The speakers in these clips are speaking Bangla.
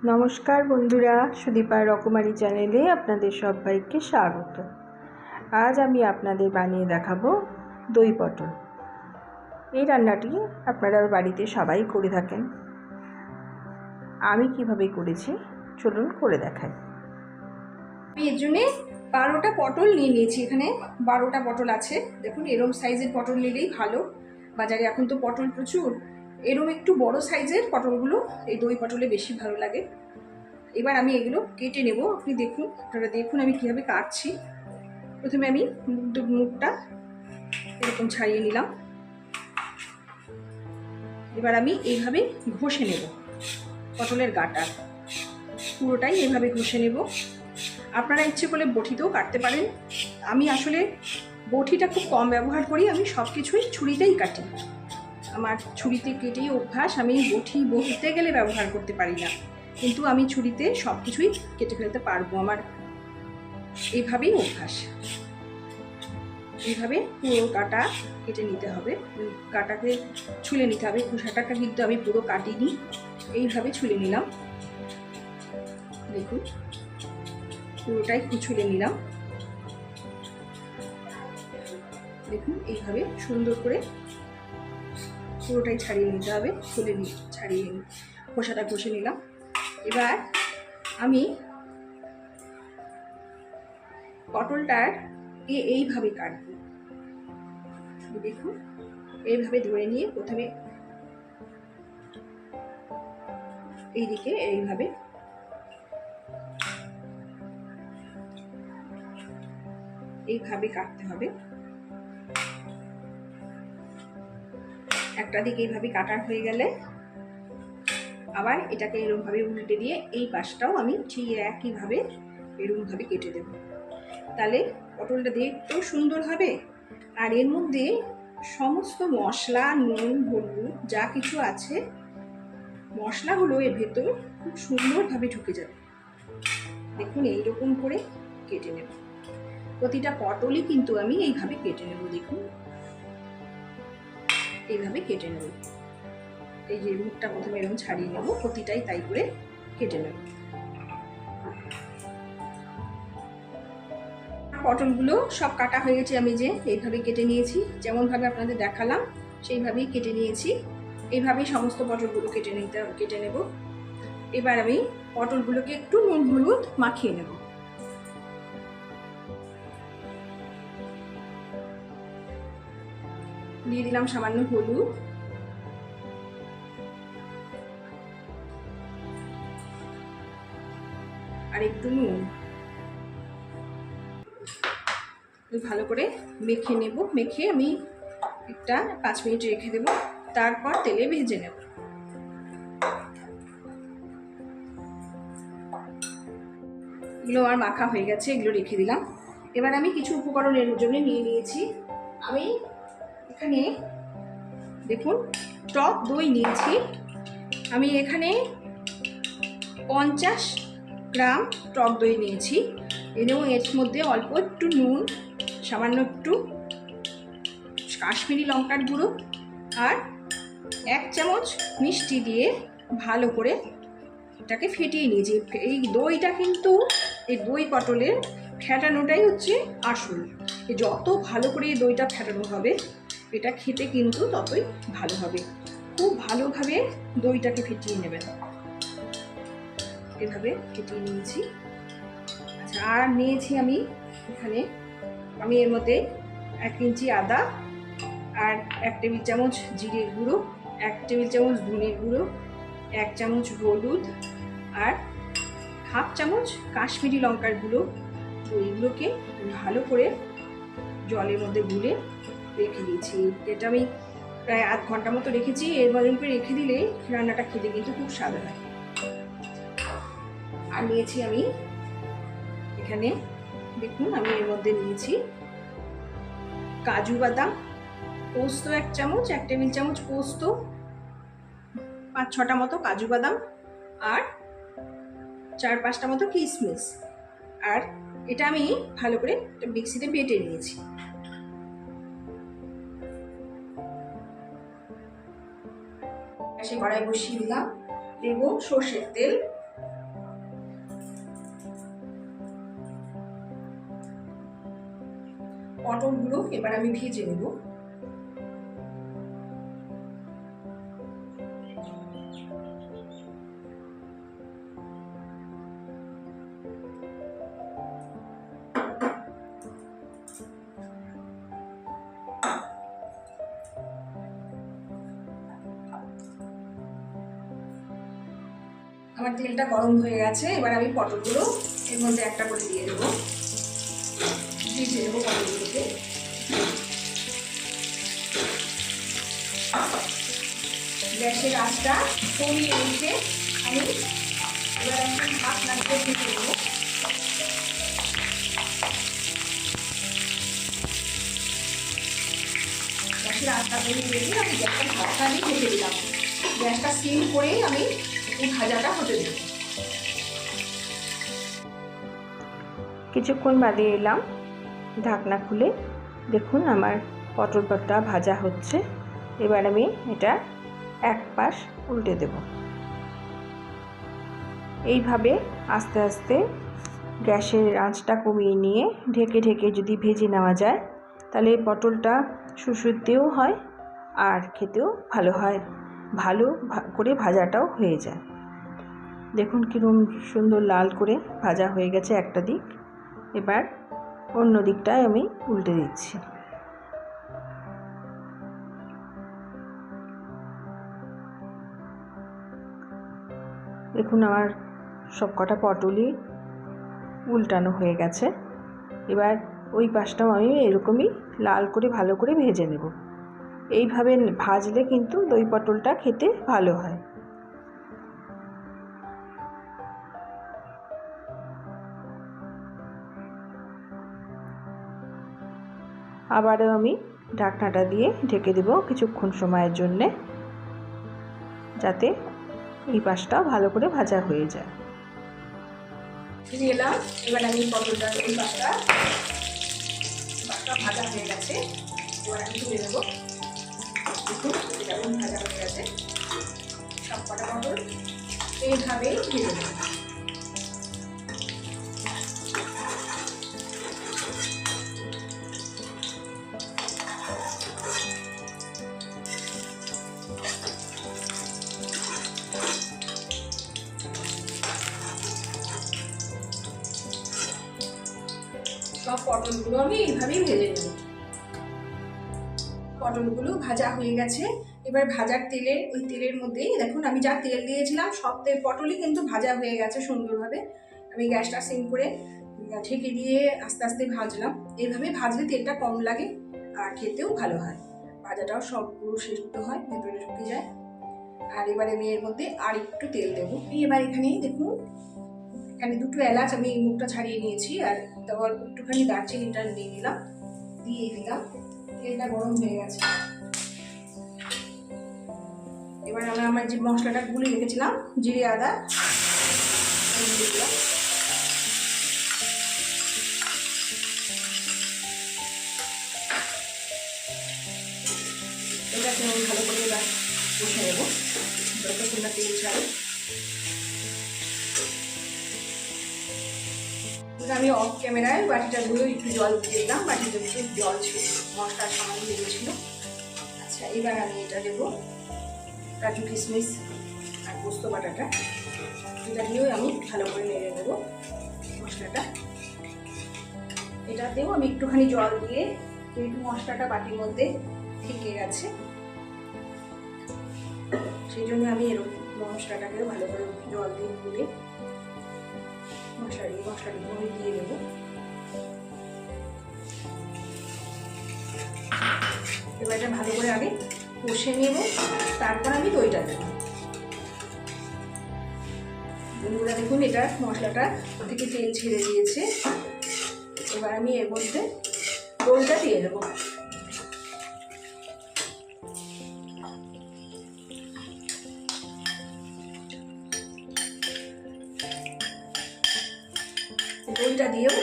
নমস্কার বন্ধুরা, সুদীপা রকমারি চ্যানেলে আপনাদের সবাইকে স্বাগত। আজ আমি আপনাদের বানিয়ে দেখাবো দই পটল। এই রান্নাটি আপনারা বাড়িতে সবাই করে থাকেন। আমি কিভাবে করেছি চলুন করে দেখাই। আমি এর জন্যে 12টা পটল নিয়ে নিয়েছি। এখানে 12টা পটল আছে। দেখুন, এরম সাইজের পটল নিলেই ভালো। বাজারে এখন তো পটল প্রচুর। এরম একটু বড় সাইজের পটলগুলো এই দই পটলে বেশি ভালো লাগে। এবার আমি এগুলো কেটে নেব। আপনারা দেখুন আমি কীভাবে কাটছি। প্রথমে আমি মুখটা এরকম ছাড়িয়ে নিলাম। এবার আমি এইভাবে ঘষে নেব। পটলের গাটা পুরোটাই এইভাবে ঘষে নেব। আপনারা ইচ্ছে করলে বটিতেও কাটতে পারেন। আমি আসলে বটিটা খুব কম ব্যবহার করি। আমি সব কিছুই ছুরিতেই কাটি। আমার ছুরিতে কেটেই অভ্যাস। আমি বটি বলতে গেলে ব্যবহার করতে পারি না, কিন্তু আমি ছুরিতে সব কিছুই কেটে ফেলতে পারবো। আমার এইভাবেই অভ্যাস। এইভাবে পুরো কাটা কেটে নিতে হবে। কাটাকে ছুলে নিতে হবে। খোসাটাকে কিন্তু আমি পুরো কাটিনি, এইভাবে ছুলে নিলাম। দেখুন, পুরোটাই ছুলে নিলাম। দেখুন, এইভাবে সুন্দর করে পুরোটাই ছাড়িয়ে নিতে হবে। ছাড়িয়ে খোসাটা ঘষে নিলাম। এবার আমি পটলটার এইভাবে কাটবো। দেখুন, এইভাবে ধরে নিয়ে প্রথমে এইদিকে এইভাবে কাটতে হবে। একটা দিকে এইভাবে কাটা হয়ে গেলে আবার এটাকে এরকমভাবে উল্টে দিয়ে এই পাশটাও আমি ঠিক একইভাবে এরকমভাবে কেটে দেব। তাহলে পটলটা দেখতেও সুন্দর হবে, আর এর মধ্যে সমস্ত মশলা, নুন, হলুদ যা কিছু আছে মশলাগুলো এর ভেতর খুব সুন্দরভাবে ঢুকে যাবে। দেখুন, এইরকম করে কেটে নেব। প্রতিটা পটলই কিন্তু আমি এইভাবে কেটে নেব। দেখুন, এইভাবে কেটে নেব। এই যে মুখটা প্রথমে এরকম ছাড়িয়ে নেব, প্রতিটাই তাই করে কেটে নেব। পটলগুলো সব কাটা হয়ে গেছে। আমি যে এইভাবে কেটে নিয়েছি, যেমনভাবে আপনাদের দেখালাম সেইভাবেই কেটে নিয়েছি। এইভাবেই সমস্ত পটলগুলো কেটে নেব। এবার আমি পটলগুলোকে একটু নুন হলুদ মাখিয়ে নেব। দিয়ে দিলাম সামান্য হলুদ, আর একটু নুন। ভালো করে মেখে নেব। মেখে আমি একটা 5 মিনিট রেখে দেব। তারপর তেলে ভেজে নেব। এগুলো আমার মাখা হয়ে গেছে, এগুলো রেখে দিলাম। এবার আমি কিছু উপকরণ এর জন্য নিয়ে নিয়েছি। আমি এখানে দেখুন টক দই নিয়েছি। আমি এখানে 50 গ্রাম টক দই নিয়েছি। এবং এর মধ্যে অল্প একটু নুন, সামান্য একটু কাশ্মীরি লঙ্কার গুঁড়ো আর 1 চামচ মিষ্টি দিয়ে ভালো করে এটাকে ফেটিয়ে নিয়েছি। এই দইটা কিন্তু এই দই পটলের ফেটানোটাই হচ্ছে আসল। যত ভালো করে এই দইটা ফেটানো হবে এটা খেতে কিন্তু ততই ভালো হবে। খুব ভালোভাবে দইটাকে ফেটিয়ে নেবেন। এভাবে ফেটিয়ে নিয়েছি। আচ্ছা, আর নিয়েছি আমি এখানে এর মধ্যে 1 ইঞ্চি আদা, আর 1 টেবিল চামচ জিরের গুঁড়ো, 1 টেবিল চামচ ধনের গুঁড়ো, 1 চামচ হলুদ, আর 1/2 চামচ কাশ্মীরি লঙ্কার গুঁড়ো। তো এইগুলোকে ভালো করে জলের মধ্যে গুলে রেখে দিয়েছি। এটা আমি প্রায় আধ ঘন্টা মতো রেখেছি। এর মধ্যে করে রেখে দিলে রান্নাটা খেতে কিন্তু খুব স্বাদ হয়। আর নিয়েছি আমি এখানে দেখুন, আমি এর মধ্যে নিয়েছি কাজু বাদাম, পোস্ত 1 চামচ, 1 টেবিল চামচ পোস্ত, 5-6টা মতো কাজু বাদাম, আর 4-5টা মতো কিশমিশ। আর এটা আমি ভালো করে মিক্সিতে বেটে নিয়েছি। কড়াই বসিয়ে দিলাম, দেব সর্ষের তেল। পটলগুলো এবার আমি ভেজে নেব। আমার তেলটা গরম হয়ে গেছে, এবার আমি পটলগুলো এর মধ্যে একটা করে দিয়ে দেবো, ভেজে নেবো পটলগুলোকে। গ্যাসের আঁচটা কমিয়ে রেখে আমি এবার একটু ঢাকনা দিয়ে ঢেকে দেবো। গ্যাসের আঁচটা কমিয়ে রেখে আমি গ্যাসটা ঢাকনা দিয়ে ঢেকে দিলাম। গ্যাসটা সিম করেই আমি এই ভাজাটা হতে দেব। কিছুক্ষণ বাদে এলাম, ঢাকনা খুলে দেখুন আমার পটলটা ভাজা হচ্ছে। এবার আমি এটা এক পাশ উল্টে দেব। এইভাবে আস্তে আস্তে গ্যাসের আঁচটা কমিয়ে নিয়ে ঢেকে ঢেকে যদি ভেজে নেওয়া যায় তাহলে পটলটা সুসুদ্দেও হয় আর খেতেও ভালো হয়, ভালো করে ভাজাটাও হয়ে যায়। দেখুন কীরকম সুন্দর লাল করে ভাজা হয়ে গেছে একটা দিক। এবার অন্য দিকটায় আমি উল্টে দিচ্ছি। দেখুন আমার সব কটা পটলই উল্টানো হয়ে গেছে। এবার ওই পাশটাও আমি এরকমই লাল করে ভালো করে ভেজে নেব। এইভাবে ভাজলে কিন্তু দই পটলটা খেতে ভালো হয়। আবারও আমি ঢাকনাটা দিয়ে ঢেকে দেব কিছুক্ষণ সময়ের জন্যে, যাতে এই পাশটাও ভালো করে ভাজা হয়ে যায়। ফিরে এলাম, এবার আমি পটলটা এই পাশটা ভাজা হয়ে গেছে, এবার আমি তুলে নেবো। দেখুন যেমন ভাজা হয়ে গেছে সব কটা পটল এইভাবেই ভেজে নেব। সব পটলগুলো আমি এইভাবেই ভেজে নেব। পটলগুলো ভাজা হয়ে গেছে, এবার ভাজার তেলের ওই তেলের মধ্যেই দেখুন আমি যা তেল দিয়েছিলাম সব পটলই কিন্তু ভাজা হয়ে গেছে সুন্দরভাবে। আমি গ্যাসটা সিম করে ঢেকে দিয়ে আস্তে আস্তে ভাজলাম। এইভাবে ভাজলে তেলটা কম লাগে আর খেতেও ভালো হয়, ভাজাটাও সব পুরো সিদ্ধ হয়, ভেতরে ঢুকে যায়। আর এবারে আমি এর মধ্যে আর একটু তেল দেবো। এবার এখানে দেখুন এখানে দুটো এলাচ আমি মুখটা ছাড়িয়ে নিয়েছি, আর তারপর একটুখানি দারচিনিটা দিয়ে দিলাম, দিয়ে দিলাম। তেলটা গরম হয়ে গেছে, এবার আমি আমার যে মশলাটা গুলে রেখেছিলাম জিরে আদা দিয়ে দিলাম। এটাকে আমি ভালো করে এবার কষে নেবো যতক্ষণ না তেল ছাড়ে। আমি অফ ক্যামেরায় বাটিটা ধুয়ে একটু জল দিয়ে দিলাম, বাটিতে একটু জল ছিল, মশলার সামান্য লেগেছিল। আচ্ছা এবার আমি এটা দেবো কাজু কিশমিশ আর পোস্ত বাটাটা, এটা দিয়েও আমি ভালো করে নেড়ে নেবো মশলাটা। এটাতেও আমি একটুখানি জল দিয়ে, যেহেতু মশলাটা বাটির মধ্যে থেকে গেছে সেই জন্য আমি এরকম মশলাটাকেও ভালো করে জল দিয়ে গুলে মশলাটা দিয়ে দেবো। এবার এটা ভালো করে আগে কষে নেব, তারপর আমি দইটা দেবো। বন্ধুরা দেখুন এটা মশলাটা থেকে তেল ছেড়ে দিয়েছে, এবার আমি এর মধ্যে দইটা দিয়ে দেবো। দইটা দিয়েও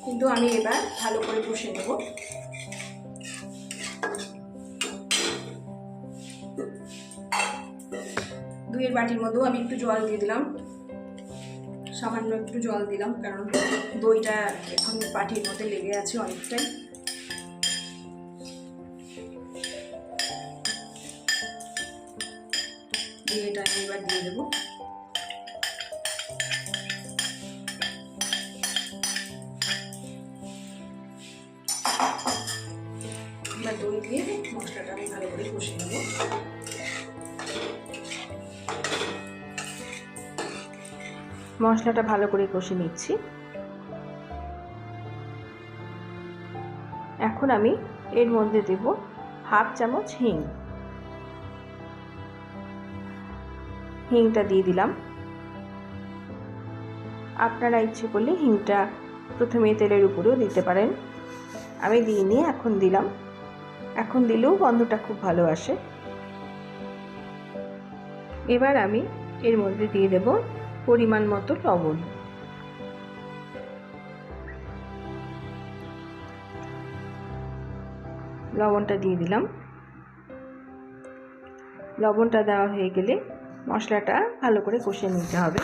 কিন্তু আমি এবার ভালো করে কষে নেব। দইয়ের বাটির মধ্যেও আমি একটু জল দিয়ে দিলাম, সামান্য একটু জল দিলাম, কারণ দইটা এখন বাটির মধ্যে লেগে আছে অনেকটাই। এটা আমি এবার দিয়ে দেবো। এবার দই দিয়ে মশলাটা আমি ভালো করে কষিয়ে নেবো। মশলাটা ভালো করে কষে নিচ্ছি। এখন আমি এর মধ্যে দেব হাফ চামচ হিং। হিংটা দিয়ে দিলাম। আপনারা ইচ্ছে করলে হিংটা প্রথমে তেলের উপরেও দিতে পারেন, আমি দিইনি, এখন দিলাম। এখন দিলেও গন্ধটা খুব ভালো আসে। এবার আমি এর মধ্যে দিয়ে দেব পরিমাণ মতো লবণ। লবণটা দিয়ে দিলাম। লবণটা দেওয়া হয়ে গেলে মশলাটা ভালো করে কষিয়ে নিতে হবে।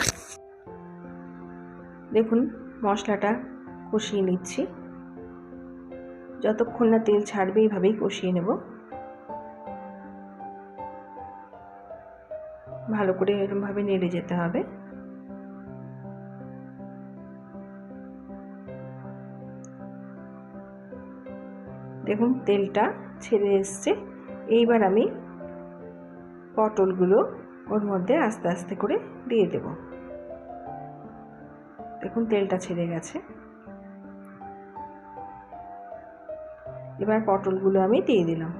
দেখুন মশলাটা কষিয়ে নিচ্ছি, যতক্ষণ না তেল ছাড়বে এইভাবেই কষিয়ে নেব। ভালো করে এরকমভাবে নেড়ে যেতে হবে। দেখুন তেলটা ছেড়ে এসছে। এইবার আমি পটলগুলো ওর মধ্যে আস্তে আস্তে করে দিয়ে দেব। দেখুন তেলটা ছেড়ে গেছে। এবার পটলগুলো আমি দিয়ে দিলাম।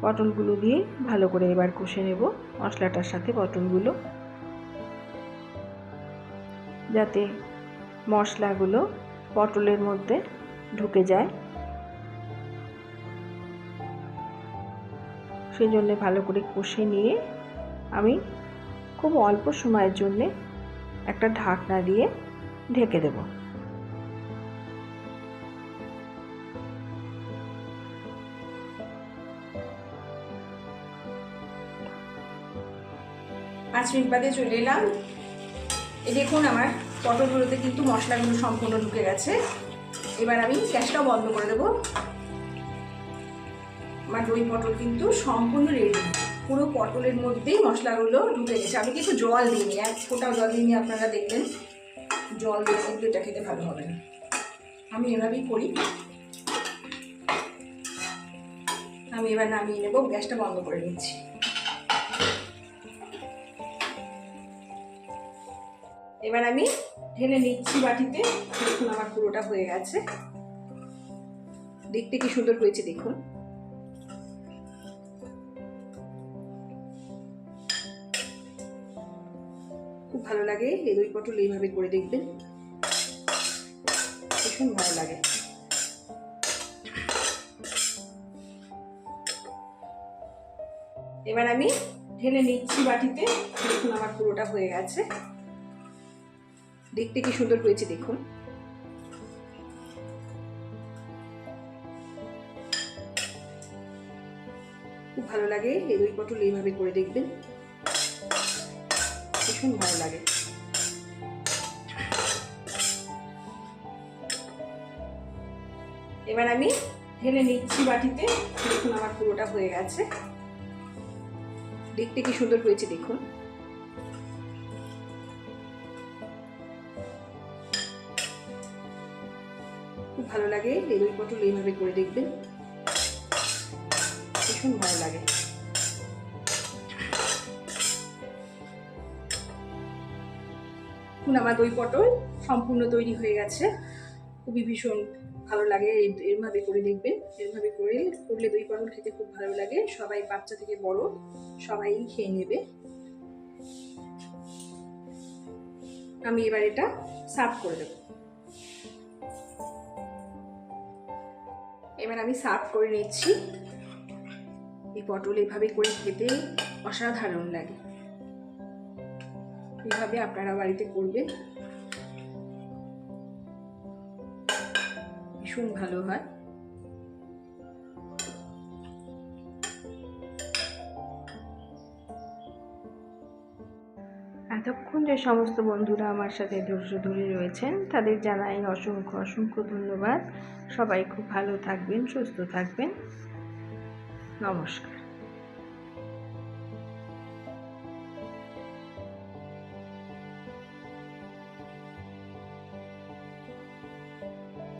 পটলগুলো দিয়ে ভালো করে এবার কষে নেব মশলাটার সাথে পটলগুলো, যাতে মশলাগুলো পটলের মধ্যে ঢুকে যায়। সেই জন্যে ভালো করে কষে নিয়ে আমি খুব অল্প সময়ের জন্যে একটা ঢাকনা দিয়ে ঢেকে দেব। পাঁচ মিনিট বাদে চলে এলাম। এই দেখুন আমার পটলগুলোতে কিন্তু মশলাগুলো সম্পূর্ণ ঢুকে গেছে। এবার আমি গ্যাসটাও বন্ধ করে দেবো। আমার দই পটল কিন্তু সম্পূর্ণ রেডি। পুরো পটলের মধ্যেই মশলাগুলো ঢুকে গেছে। আমি কিছু জল দিইনি, এক ফোঁটাও জল দিইনি। আপনারা দেখবেন জল দিয়ে কিন্তু এটা খেতে ভালো হবে না। আমি এভাবেই করি। আমি এবার নামিয়ে নেব, গ্যাসটা বন্ধ করে নিচ্ছি। এবার আমি ঢেলে নিচ্ছি বাটিতে। দেখুন আমার পুরোটা হয়ে গেছে। দেখতে কি সুন্দর হয়েছে দেখুন। খুব ভালো লাগে এই দই পটল, এইভাবে করে দেখবেন, ভীষণ ভালো লাগে। এবার আমি ঢেলে নিচ্ছি বাটিতে। দেখুন আমার পুরোটা হয়ে গেছে। দেখতে কি সুন্দর হয়েছে দেখুন। খুব ভালো লাগে এই দই পটল, এইভাবে করে দেখবেন, ভীষণ ভালো লাগে। এবার আমি ঢেলে নিচ্ছি বাটিতে। দেখুন আমার পুরোটা হয়ে গেছে। দেখতে কি সুন্দর হয়েছে দেখুন। খুব ভালো লাগে এই দই পটল, এইভাবে করে দেখবেন, ভীষণ ভালো লাগে। এখন আমার দই পটল সম্পূর্ণ তৈরি হয়ে গেছে। খুবই ভীষণ ভালো লাগে। এরভাবে করে দেখবেন, এরভাবে করলে দই পটল খেতে খুব ভালো লাগে। সবাই, বাচ্চা থেকে বড় সবাই খেয়ে নেবে। আমি এবার এটা সার্ভ করে দেব। এবার আমি সার্ভ করে নিচ্ছি। এই পটল এভাবে করে খেতে অসাধারণ লাগে। এইভাবে আপনারা বাড়িতে করবেন, ভীষণ ভালো হয়। এতক্ষণ যে সমস্ত বন্ধুরা আমার সাথে ধৈর্য ধরে রয়েছেন তাদের জানাই অসংখ্য অসংখ্য ধন্যবাদ। সবাই খুব ভালো থাকবেন, সুস্থ থাকবেন। নমস্কার।